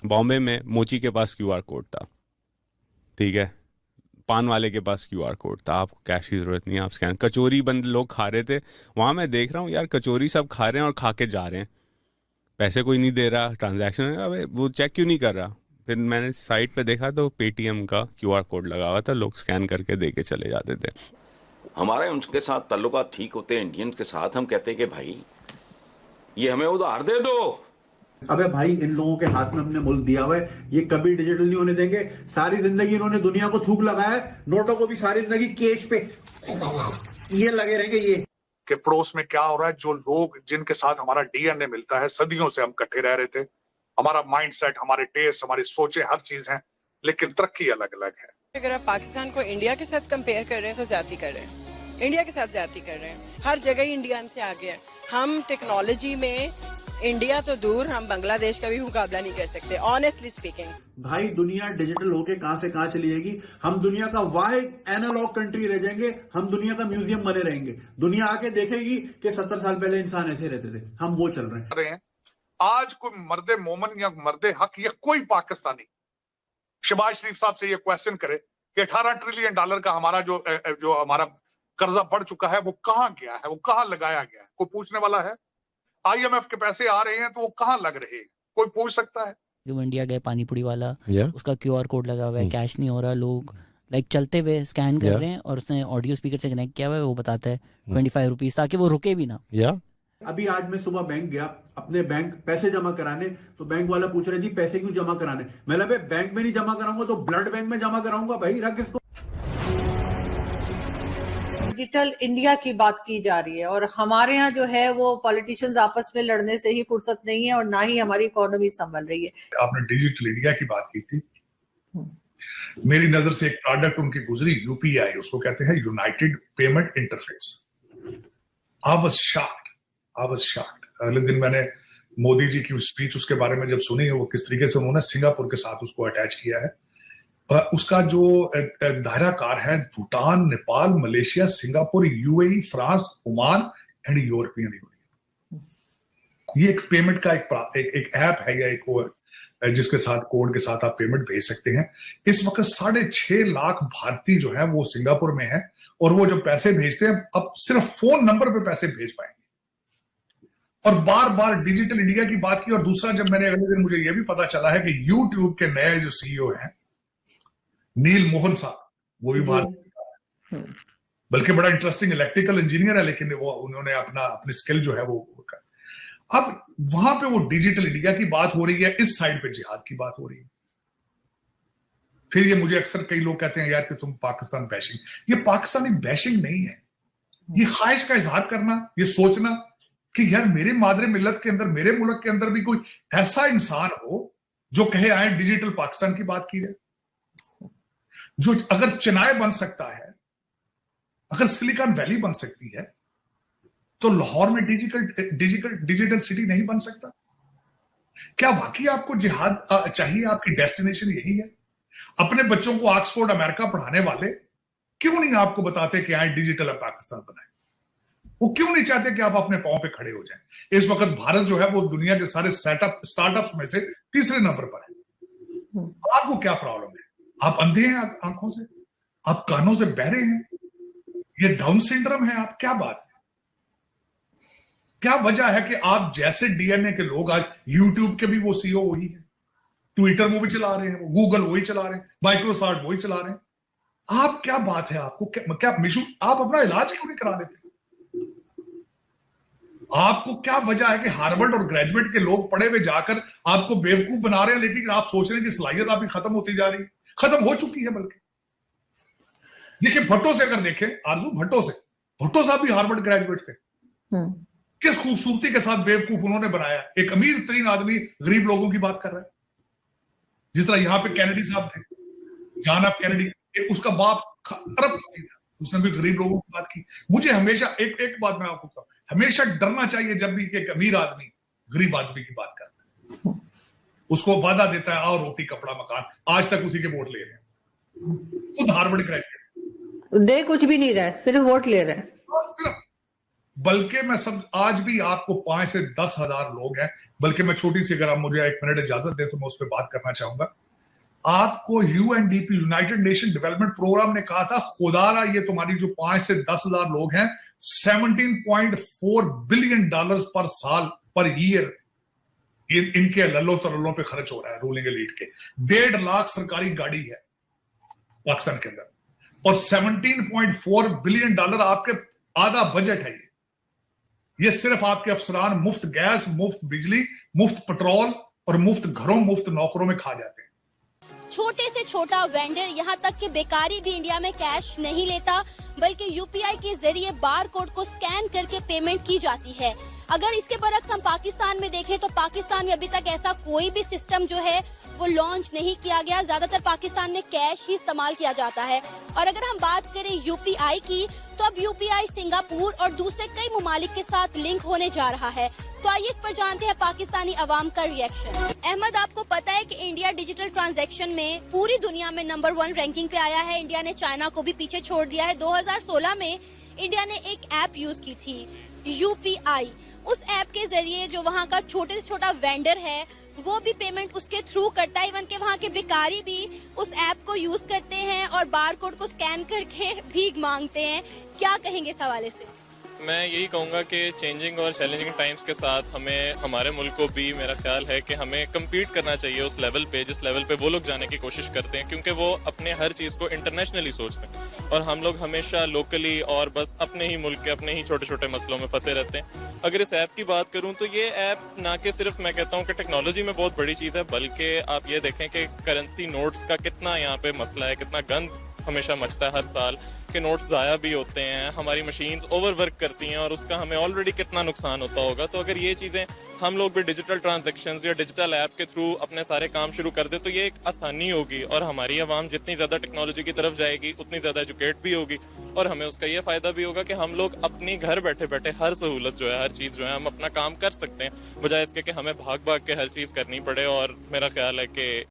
बॉम्बे में मोची के पास क्यूआर कोड था, ठीक है, पान वाले के पास क्यूआर कोड था, आपको कैश की जरूरत नहीं है, आप स्कैन, कचौरी बंद लोग खा रहे थे वहां, मैं देख रहा हूँ यार कचौरी सब खा रहे हैं और खा के जा रहे हैं, पैसे कोई नहीं दे रहा, ट्रांजैक्शन अबे वो चेक क्यों नहीं कर रहा। फिर मैंने साइट पे देखा तो पेटीएम का क्यूआर कोड लगा हुआ था, लोग स्कैन करके दे के चले जाते थे। हमारे उनके साथ ताल्लुकात ठीक होते हैं इंडियंस के साथ, हम कहते हैं कि भाई ये हमें उधार दे दो। अबे भाई इन लोगों के हाथ में हमने मुल्क दिया हुआ है, ये कभी डिजिटल नहीं होने देंगे। सारी जिंदगी इन्होंने दुनिया को थूक लगाया है, नोटों को भी सारी जिंदगी कैश पे ये लगे रहेंगे। ये कि पड़ोस में क्या हो रहा है, जो लोग जिनके साथ हमारा डीएनए मिलता है, सदियों से हम इकट्ठे रह रहे थे, हमारा माइंडसेट, हमारे टेस्ट, हमारी सोचें, हर चीज है, लेकिन तरक्की अलग अलग है। अगर आप पाकिस्तान को इंडिया के साथ कंपेयर कर रहे हैं तो ज्यादा कर रहे हैं, इंडिया के साथ ज्यादा कर रहे हैं। हर जगह ही इंडिया हमसे आगे है। हम टेक्नोलॉजी में इंडिया तो दूर, हम बांग्लादेश का भी मुकाबला नहीं कर सकते, ऑनेस्टली स्पीकिंग। भाई दुनिया डिजिटल होके कहां से कहां चली जाएगी, हम दुनिया का वाहिद एनालॉग कंट्री रह जाएंगे, हम दुनिया का म्यूजियम बने रहेंगे। दुनिया आके देखेगी कि 70 साल पहले इंसान ऐसे रहते थे, हम वो चल रहे हैं। आज कोई मर्दे मोमन या मर्दे हक या कोई पाकिस्तानी शहबाज शरीफ साहब से ये क्वेश्चन करे कि 18 ट्रिलियन डॉलर का हमारा जो हमारा कर्जा बढ़ चुका है वो कहां गया है, वो कहां लगाया गया है, कोई पूछने वाला है? आईएमएफ के पैसे आ रहे हैं तो वो कहां लग रहे हैं, कोई पूछ सकता है? जो इंडिया गए पानीपुरी वाला, उसका क्यूआर कोड लगा हुआ है, कैश नहीं हो रहा, लोग लाइक चलते हुए स्कैन कर रहे हैं और उसने ऑडियो स्पीकर से कनेक्ट किया हुआ है, वो बताता है 25 रुपीज, ताकि वो रुके भी ना। अभी आज मैं सुबह बैंक गया अपने बैंक पैसे जमा कराने, तो बैंक वाला पूछ रहे जी पैसे क्यों जमा कराने, मैंने भाई बैंक में नहीं जमा कराऊंगा तो ब्लड बैंक में जमा कराऊंगा भाई, रख इसको। डिजिटल इंडिया की बात की जा रही है और हमारे यहाँ जो है वो पॉलिटिशियंस आपस में लड़ने से ही फुर्सत नहीं है और ना ही हमारी इकोनॉमी संभल रही है। आपने डिजिटल इंडिया की बात की थी, मेरी नजर से एक प्रोडक्ट उनकी गुजरी, यूपीआई, उसको कहते हैं United payment interface. I was shocked. अगले दिन मैंने मोदी जी की स्पीच उसके बारे में जब सुनी, वो किस तरीके से उन्होंने सिंगापुर के साथ उसको अटैच किया है, उसका जो दायराकार है Bhutan, Nepal, Malaysia, Singapore, UAE, France, Oman and European union. ये एक पेमेंट का एक ऐप है या एक जिसके साथ कोड के साथ आप पेमेंट भेज सकते हैं। इस वक्त 6.5 लाख भारतीय जो है वो सिंगापुर में है और वो जब पैसे भेजते हैं अब सिर्फ फोन नंबर पे पैसे भेज पाएंगे। और बार बार डिजिटल इंडिया की बात की। और दूसरा, जब मैंने अगले दिन मुझे यह भी पता चला है कि यूट्यूब के नए जो सीईओ हैं नील मोहन साहब, वो भी भारत, बल्कि बड़ा इंटरेस्टिंग इलेक्ट्रिकल इंजीनियर है, लेकिन वो उन्होंने अपनी स्किल जो है वो कर। अब वहां पे वो डिजिटल इंडिया की बात हो रही है, इस साइड पे जिहाद की बात हो रही है। फिर ये मुझे अक्सर कई लोग कहते हैं यार कि तुम पाकिस्तान बैशिंग, ये पाकिस्तानी बैशिंग नहीं है, ये ख्वाहिश का इजहार करना, ये सोचना कि यार मेरे मादरे मिल्लत के अंदर, मेरे मुल्क के अंदर भी कोई ऐसा इंसान हो जो कहे आए डिजिटल पाकिस्तान की बात की जाए। जो अगर चेन्नई बन सकता है, अगर सिलिकॉन वैली बन सकती है, तो लाहौर में डिजिटल सिटी नहीं बन सकता? क्या वाकई आपको जिहाद चाहिए? आपकी डेस्टिनेशन यही है? अपने बच्चों को ऑक्सफोर्ड अमेरिका पढ़ाने वाले क्यों नहीं आपको बताते कि आए डिजिटल पाकिस्तान बनाए? वो क्यों नहीं चाहते कि आप अपने पांव पे खड़े हो जाएं? इस वक्त भारत जो है वो दुनिया के सारे स्टार्टअप्स में से तीसरे नंबर पर है। आपको क्या प्रॉब्लम है? आप अंधे हैं आंखों से? आप कानों से बहरे हैं? ये डाउन सिंड्रोम है? आप क्या बात है? क्या वजह है कि आप जैसे डीएनए के लोग आज यूट्यूब के भी वो सीईओ वही है, ट्विटर वो भी चला रहे हैं, गूगल वही चला रहे हैं, माइक्रोसॉफ्ट वही चला रहे हैं। आप क्या बात है? आपको क्या मिशू, आप अपना इलाज क्यों नहीं करा लेते? आपको क्या वजह है कि हार्वर्ड और ग्रेजुएट के लोग पढ़े हुए जाकर आपको बेवकूफ बना रहे हैं, लेकिन आप सोच रहे हैं कि सलाहियत आपकी खत्म होती जा रही है? खत्म हो चुकी है। बल्कि देखिए, भट्टो से अगर देखें, आरजू भट्टो साहब भी हार्वर्ड ग्रेजुएट थे। किस खूबसूरती के साथ बेवकूफ उन्होंने बनाया। एक अमीर तरीन आदमी गरीब लोगों की बात कर रहा है। जिस तरह यहां पे कैनेडी साहब थे, जॉन एफ कैनेडी, उसका बाप अरबपति था, उसने भी गरीब लोगों की बात की। मुझे हमेशा एक बात मैं आपको कहूं, हमेशा डरना चाहिए जब भी एक अमीर आदमी गरीब आदमी की बात करता है। उसको वादा देता है आओ रोटी कपड़ा मकान, आज तक उसी के वोट ले रहे हैं। खुद हार्वर्ड ग्रेजुएट दे कुछ भी नहीं रहा है, सिर्फ वोट ले रहे हैं। बल्कि मैं सब आज भी आपको 5 से 10 हजार लोग हैं, बल्कि मैं छोटी सी, अगर आप मुझे 1 मिनट इजाजत दें तो मैं उस पर बात करना चाहूंगा। आपको UNDP, United Nation Development Programme ने कहा था, खुदारा ये तुम्हारी जो 5 से 10 हजार लोग हैं, $17.4 बिलियन पर साल पर ईयर इनके लल्लो तरल्लों पे खर्च हो रहा है रूलिंग एलीट के। 1.5 लाख सरकारी गाड़ी है पाकिस्तान के अंदर, और $17.4 बिलियन आपके आधा बजट है। ये सिर्फ आपके अफसरान मुफ्त गैस, मुफ्त बिजली, मुफ्त पेट्रोल और मुफ्त घरों, मुफ्त नौकरों में खा जाते हैं। छोटे से छोटा वेंडर, यहाँ तक कि बेकारी भी इंडिया में कैश नहीं लेता, बल्कि यूपीआई के जरिए बार कोड को स्कैन करके पेमेंट की जाती है। अगर इसके बरक्स हम पाकिस्तान में देखें तो पाकिस्तान में अभी तक ऐसा कोई भी सिस्टम जो है वो लॉन्च नहीं किया गया। ज्यादातर पाकिस्तान में कैश ही इस्तेमाल किया जाता है। और अगर हम बात करें यूपीआई की, तो अब यूपीआई सिंगापुर और दूसरे कई ममालिक के साथ लिंक होने जा रहा है। तो आइए इस पर जानते हैं पाकिस्तानी अवाम का रिएक्शन। अहमद, आपको पता है कि इंडिया डिजिटल ट्रांजैक्शन में पूरी दुनिया में नंबर 1 रैंकिंग पे आया है। इंडिया ने चाइना को भी पीछे छोड़ दिया है। 2016 में इंडिया ने एक ऐप यूज की थी, यूपीआई। उस ऐप के जरिए जो वहाँ का छोटे से छोटा वेंडर है वो भी पेमेंट उसके थ्रू करता है। इवन के वहाँ के भिखारी भी उस ऐप को यूज करते हैं और बार कोड को स्कैन करके भीख मांगते हैं। क्या कहेंगे इस हवाले से? मैं यही कहूँगा कि चेंजिंग और चैलेंजिंग टाइम्स के साथ हमें, हमारे मुल्क को भी, मेरा ख्याल है कि हमें कम्पीट करना चाहिए उस लेवल पे जिस लेवल पे वो लोग जाने की कोशिश करते हैं, क्योंकि वो अपने हर चीज़ को इंटरनेशनली सोचते हैं और हम लोग हमेशा लोकली और बस अपने ही मुल्क के अपने ही छोटे छोटे मसलों में फंसे रहते हैं। अगर इस ऐप की बात करूँ तो ये ऐप ना कि सिर्फ मैं कहता हूँ कि टेक्नोलॉजी में बहुत बड़ी चीज़ है, बल्कि आप ये देखें कि करेंसी नोट्स का कितना यहाँ पे मसला है, कितना गंद हमेशा मचता है हर साल, के नोट्स ज़ाया भी होते हैं, हमारी मशीन्स ओवरवर्क करती हैं और उसका हमें ऑलरेडी कितना नुकसान होता होगा। तो अगर ये चीज़ें हम लोग भी डिजिटल ट्रांजैक्शंस या डिजिटल ऐप के थ्रू अपने सारे काम शुरू कर दे तो ये एक आसानी होगी और हमारी आवाम जितनी ज़्यादा टेक्नोलॉजी की तरफ जाएगी उतनी ज़्यादा एजुकेट भी होगी और हमें उसका ये फ़ायदा भी होगा कि हम लोग अपनी घर बैठे बैठे हर सहूलत जो है, हर चीज़ जो है, हम अपना काम कर सकते हैं, बजाय इसके कि हमें भाग भाग के हर चीज़ करनी पड़े। और मेरा ख्याल है कि